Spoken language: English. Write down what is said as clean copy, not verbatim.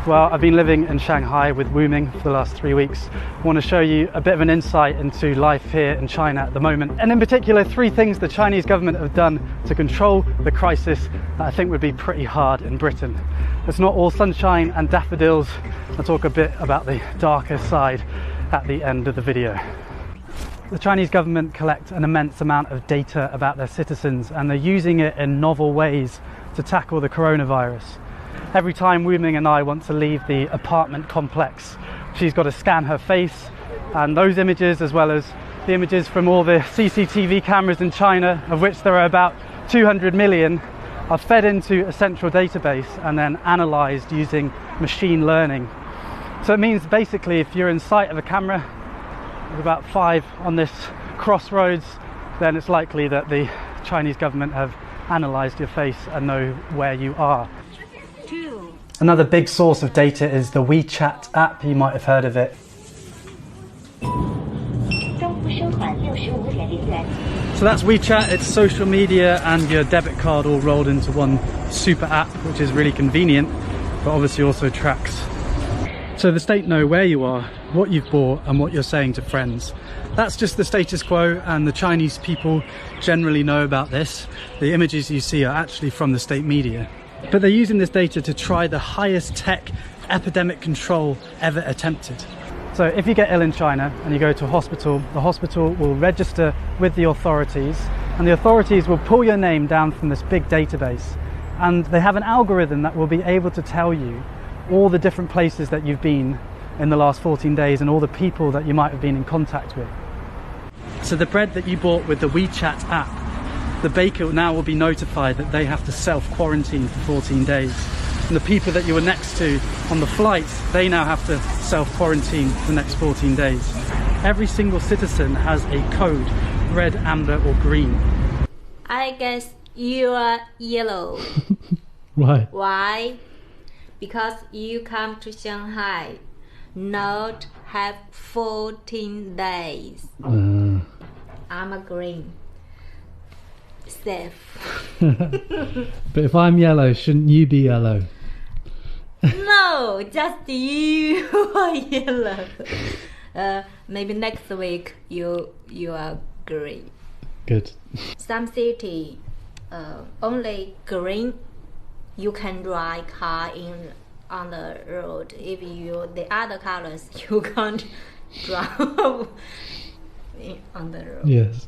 Well, I've been living in Shanghai with Wuming for the last 3 weeks. I want to show you a bit of an insight into life here in China at the moment, and in particular 3 things the Chinese government have done to control the crisis that I think would be pretty hard in Britain. It's not all sunshine and daffodils. I'll talk a bit about the darker side at the end of the video. The Chinese government collect an immense amount of data about their citizens, and they're using it in novel ways to tackle the coronavirus. Every time Wuming and I want to leave the apartment complex, she's got to scan her face, and those images, as well as the images from all the CCTV cameras in China, of which there are about 200 million, are fed into a central database and then analysed using machine learning. So it means basically if you're in sight of a camera, there's about 5 on this crossroads, then it's likely that the Chinese government have analysed your face and know where you are. Another big source of data is the WeChat app. You might have heard of it. So that's WeChat. It's social media and your debit card all rolled into one super app, which is really convenient, but obviously also tracks. So the state know where you are, what you've bought, and what you're saying to friends. That's just the status quo, and the Chinese people generally know about this. The images you see are actually from the state media. But they're using this data to try the highest tech epidemic control ever attempted. So if you get ill in China and you go to a hospital, the hospital will register with the authorities, and the authorities will pull your name down from this big database. And they have an algorithm that will be able to tell you all the different places that you've been in the last 14 days and all the people that you might have been in contact with. So the bread that you bought with the WeChat app, the baker now will be notified that they have to self-quarantine for 14 days. And the people that you were next to on the flight, they now have to self-quarantine for the next 14 days. Every single citizen has a code, red, amber or green. I guess you are yellow. Why? Why? Because you come to Shanghai, not have 14 days. I'm a green. Safe. But if I'm yellow, shouldn't you be yellow? No, just you are yellow. Maybe next week you are green. Good. Some city only green. You can drive car on the road. If the other colors you can't drive on the road. Yes.